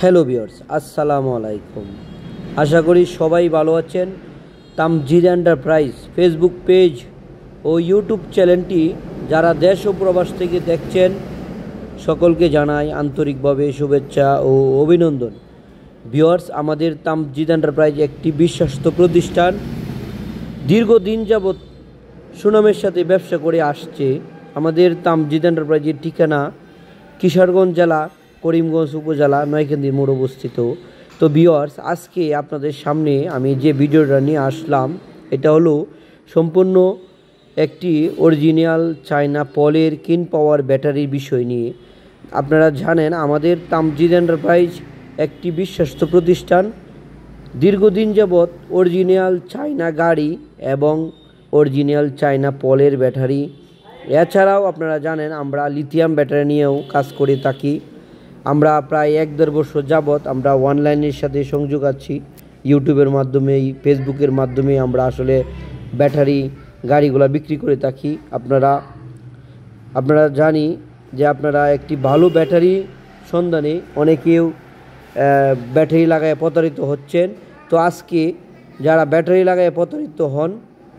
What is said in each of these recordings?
Hello viewers, আসসালামু আলাইকুম। আশা করি সবাই ভালো আছেন। তামজিদ এন্টারপ্রাইজ ফেসবুক পেজ ও ইউটিউব চ্যানেলটি যারা দেশ ও প্রবাস থেকে দেখছেন সকলকে জানাই আন্তরিকভাবে শুভেচ্ছা ও অভিনন্দন। ভিউয়ার্স, আমাদের তামজিদ এন্টারপ্রাইজ একটি বিশ্বস্ত প্রতিষ্ঠান, দীর্ঘদিন যাবৎ সুনামের সাথে ব্যবসা করে আসছে। আমাদের তামজিদ এন্টারপ্রাইজের ঠিকানা কিশোরগঞ্জ জেলা, করিমগঞ্জ উপজেলা, নয়কান্দি মোড় অবস্থিত। তো ভিউয়ার্স, আজকে আপনাদের সামনে আমি যে ভিডিওটা নিয়ে আসলাম এটা হলো সম্পূর্ণ একটি অরিজিনাল চায়না পলের কিন পাওয়ার ব্যাটারির বিষয় নিয়ে। আপনারা জানেন আমাদের তামজিদ এন্টারপ্রাইজ একটি বিশ্বস্ত প্রতিষ্ঠান, দীর্ঘদিন যাবৎ অরিজিনাল চায়না গাড়ি এবং অরিজিনাল চায়না পলের ব্যাটারি, এছাড়াও আপনারা জানেন আমরা লিথিয়াম ব্যাটারি নিয়েও কাজ করে থাকি। আমরা প্রায় 1-1.5 বছর যাবৎ আমরা অনলাইনের সাথে সংযোগ আছি, ইউটিউবের মাধ্যমে, ফেসবুকের মাধ্যমে আমরা আসলে ব্যাটারি গাড়িগুলো বিক্রি করে থাকি। আপনারা জানি যে আপনারা একটি ভালো ব্যাটারি সন্ধানে অনেকেও ব্যাটারি লাগায় প্রতারিত হচ্ছেন। তো আজকে যারা ব্যাটারি লাগায় প্রতারিত হন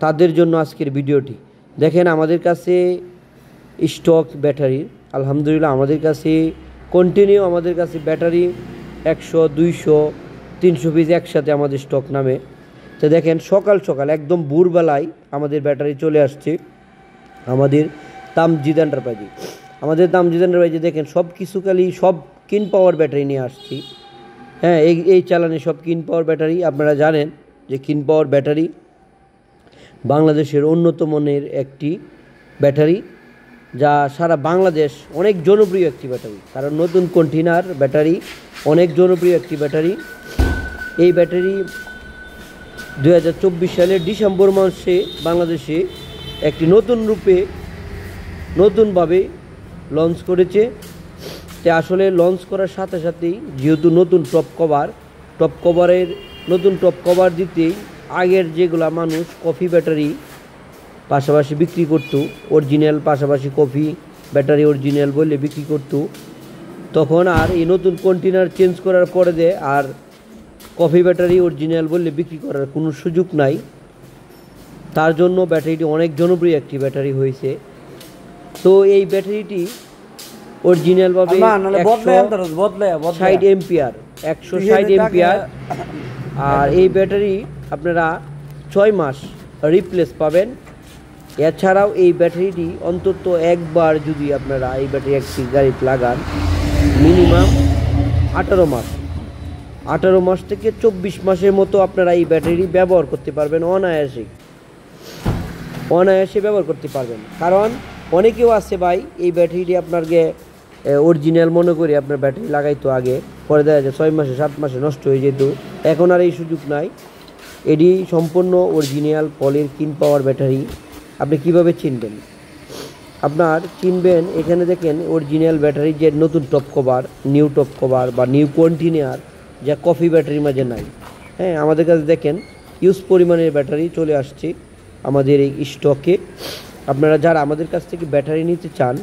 তাদের জন্য আজকের ভিডিওটি দেখেন। আমাদের কাছে স্টক ব্যাটারি আলহামদুলিল্লাহ আমাদের কাছে কন্টিনিউ আমাদের কাছে ব্যাটারি 100, 200, 300 পিস একসাথে আমাদের স্টক নামে। তো দেখেন সকাল সকাল একদম ভোরবেলায় আমাদের ব্যাটারি চলে আসছে আমাদের তামজিদ এন্টারপ্রাইজে। আমাদের তামজিদ এন্টারপ্রাইজে দেখেন সব কিছু খালি সব কিন পাওয়ার ব্যাটারি নিয়ে আসছি। হ্যাঁ, এই চালানে সব কিন পাওয়ার ব্যাটারি। আপনারা জানেন যে কিন পাওয়ার ব্যাটারি বাংলাদেশের উন্নত মানের একটি ব্যাটারি, যা সারা বাংলাদেশ অনেক জনপ্রিয় একটি ব্যাটারি। কারণ নতুন কন্টেনার ব্যাটারি অনেক জনপ্রিয় একটি ব্যাটারি। এই ব্যাটারি 2024 সালের ডিসেম্বর মাসে বাংলাদেশে একটি নতুন রূপে নতুনভাবে লঞ্চ করেছে। তে আসলে লঞ্চ করার সাথে সাথেই যেহেতু নতুন টপ কভার দিতেই আগের যেগুলা মানুষ কফি ব্যাটারি পাশাপাশি বিক্রি করতো, অরিজিনাল পাশাপাশি কফি ব্যাটারি অরিজিনাল বললে বিক্রি করতো, তখন আর এই নতুন কন্টেনার চেঞ্জ করার পরে আর কফি ব্যাটারি অরিজিনাল বললে বিক্রি করার কোনো সুযোগ নাই। তার জন্য ব্যাটারিটি অনেক জনপ্রিয় একটি ব্যাটারি হয়েছে। তো এই ব্যাটারিটি অরিজিনালভাবে 160 এম্পিয়ার আর এই ব্যাটারি আপনারা 6 মাস রিপ্লেস পাবেন। এছাড়াও এই ব্যাটারিটি অন্তত একবার যদি আপনারা এই ব্যাটারি একটি গাড়িতে লাগান মিনিমাম 18 মাস থেকে 24 মাসের মতো আপনারা এই ব্যাটারি ব্যবহার করতে পারবেন, অনায়াসে ব্যবহার করতে পারবেন। কারণ অনেকেও আছে ভাই এই ব্যাটারিটি আপনাকে অরিজিনাল মনে করি আপনার ব্যাটারি লাগাইতো আগে, পরে দেখা যায় 6 মাসে 7 মাসে নষ্ট হয়ে যেত। এখন আর এই সুযোগ নাই। এটি সম্পূর্ণ অরিজিনাল পলের কিন পাওয়ার ব্যাটারি। আপনি কিভাবে চিনবেন এখানে দেখেন অরিজিনাল ব্যাটারি যে নতুন নিউ টপ কভার বা নিউ কন্টেনার যা কফি ব্যাটারির মাঝে নাই। হ্যাঁ, আমাদের কাছে দেখেন ইউজ পরিমাণের ব্যাটারি চলে আসছে আমাদের এই স্টকে। আপনারা যারা আমাদের কাছ থেকে ব্যাটারি নিতে চান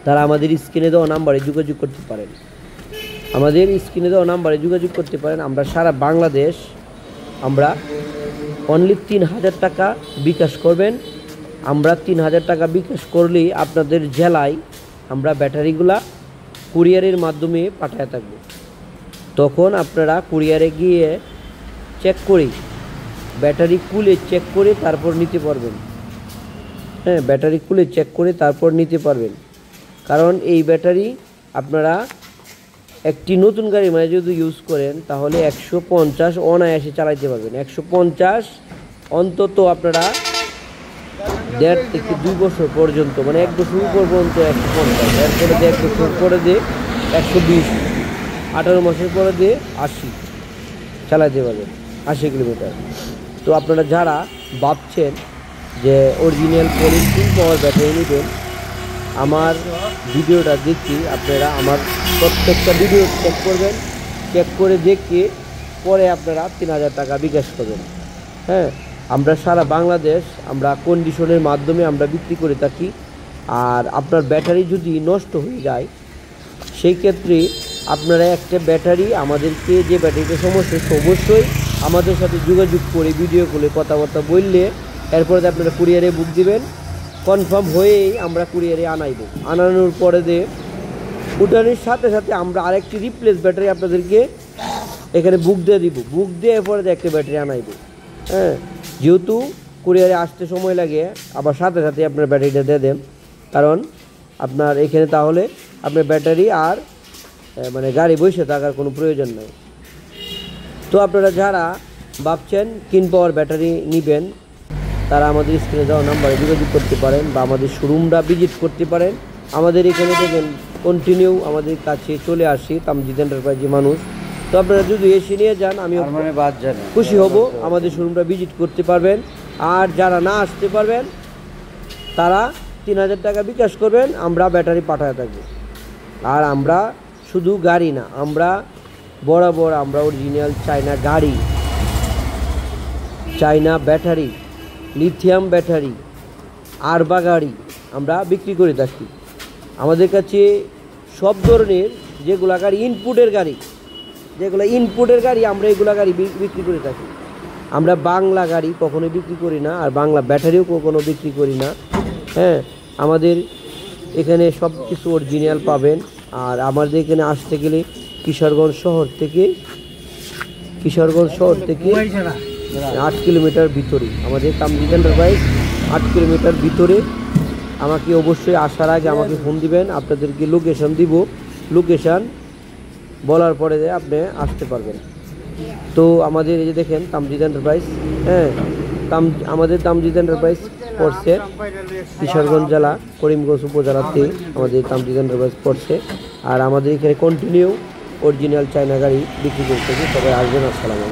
তারা আমাদের স্ক্রিনে দেওয়া নাম্বারে যোগাযোগ করতে পারেন। আমরা সারা বাংলাদেশ আমরা অনলি 3000 টাকা বিকাশ করবেন। আমরা 3000 টাকা বিকাশ করলেই আপনাদের জেলায় আমরা ব্যাটারিগুলা কুরিয়ারের মাধ্যমে পাঠায় থাকবো। তখন আপনারা কুরিয়ারে গিয়ে ব্যাটারি খুলে চেক করে তারপর নিতে পারবেন। হ্যাঁ, ব্যাটারি খুলে চেক করে তারপর নিতে পারবেন। কারণ এই ব্যাটারি আপনারা একটি নতুন গাড়ির মাঝে যদি ইউজ করেন তাহলে 150 অনায়াসে চালাইতে পারবেন। 150 অন্তত আপনারা 1.5 থেকে 2 বছর পর্যন্ত, মানে 1 বছর উপর পর্যন্ত 150, এরপরে 1 বছর পরে 120, 18 মাসের পরে 80 চালাইতে পারবেন, 80 কিলোমিটার। তো আপনারা যারা ভাবছেন যে অরিজিনাল পলের কিন পাওয়ার ব্যাটারি নেবেন, আমার ভিডিওটা দেখি আপনারা আমার প্রত্যেকটা ভিডিও চেক করে দেখে পরে আপনারা 3000 টাকা বিকাশ করবেন। হ্যাঁ, আমরা সারা বাংলাদেশ আমরা কন্ডিশনের মাধ্যমে আমরা বিক্রি করে থাকি। আর আপনার ব্যাটারি যদি নষ্ট হয়ে যায় সেই ক্ষেত্রে আপনারা একটা ব্যাটারি আমাদেরকে, যে ব্যাটারিটা সমস্যা অবশ্যই আমাদের সাথে যোগাযোগ করে ভিডিও কলে কথাবার্তা বললে এরপরে আপনারা কুরিয়ারে বুক দিবেন। কনফার্ম হয়েই আমরা কুরিয়ারে আনানোর পরে উঠানোর সাথে সাথে আমরা আরেকটি রিপ্লেস ব্যাটারি আপনাদেরকে এখানে বুক দিয়ে দিব। বুক দিয়ে এরপরে একটা ব্যাটারি আনাইব। হ্যাঁ, যেহেতু কুরিয়ারে আসতে সময় লাগে, আবার সাথে সাথে আপনার ব্যাটারিটা দিয়ে দেন, কারণ আপনার এখানে তাহলে আপনার ব্যাটারি আর মানে গাড়ি বসে থাকার কোনো প্রয়োজন নেই। তো আপনারা যারা ভাবছেন কিন পাওয়ার ব্যাটারি নেবেন তারা আমাদের স্ক্রিনে দেওয়া নাম্বারে যোগাযোগ করতে পারেন বা আমাদের শোরুমটা ভিজিট করতে পারেন। আমাদের এখানে দেখেন কন্টিনিউ আমাদের কাছে চলে আসি তামজিদ এন্টারপ্রাইজে মানুষ। তো আপনারা যদি এসে নিয়ে যান আমি খুশি হব। আমাদের শোরুমটা ভিজিট করতে পারবেন। আর যারা না আসতে পারবেন তারা 3000 টাকা বিকাশ করবেন, আমরা ব্যাটারি পাঠাতে থাকবো। আর আমরা শুধু গাড়ি না, আমরা বরাবর আমরা অরিজিনাল চায়না গাড়ি, চায়না ব্যাটারি, লিথিয়াম ব্যাটারি, আরবা গাড়ি আমরা বিক্রি করে থাকি। আমাদের কাছে সব ধরনের যেগুলো গাড়ি ইনপুটের গাড়ি, আমরা এগুলা গাড়ি বিক্রি করে থাকি। আমরা বাংলা গাড়ি কখনোই বিক্রি করি না, আর বাংলা ব্যাটারিও কখনো বিক্রি করি না। হ্যাঁ, আমাদের এখানে সব কিছু অরিজিনাল পাবেন। আর আমাদের এখানে আসতে গেলে কিশোরগঞ্জ শহর থেকে 8 কিলোমিটার ভিতরে আমাদের তামজিদ এন্টারপ্রাইজ, 8 কিলোমিটার ভিতরে। আমাকে অবশ্যই আসার আগে আমাকে ফোন দিবেন, আপনাদেরকে লোকেশন দিব। লোকেশন বলার পরে আপনি আসতে পারবেন। তো আমাদের এই যে দেখেন তামজিদ এন্টারপ্রাইজ, হ্যাঁ, আমাদের তামজিদ এন্টারপ্রাইজ পড়ছে কিশোরগঞ্জ জেলা করিমগঞ্জ উপজেলাতে আমাদের তামজিদ এন্টারপ্রাইজ পড়ছে। আর আমাদের এখানে কন্টিনিউ অরিজিনাল চায়না গাড়ি বিক্রি করতে। সবাই আসবেন। আসসালামু আলাইকুম।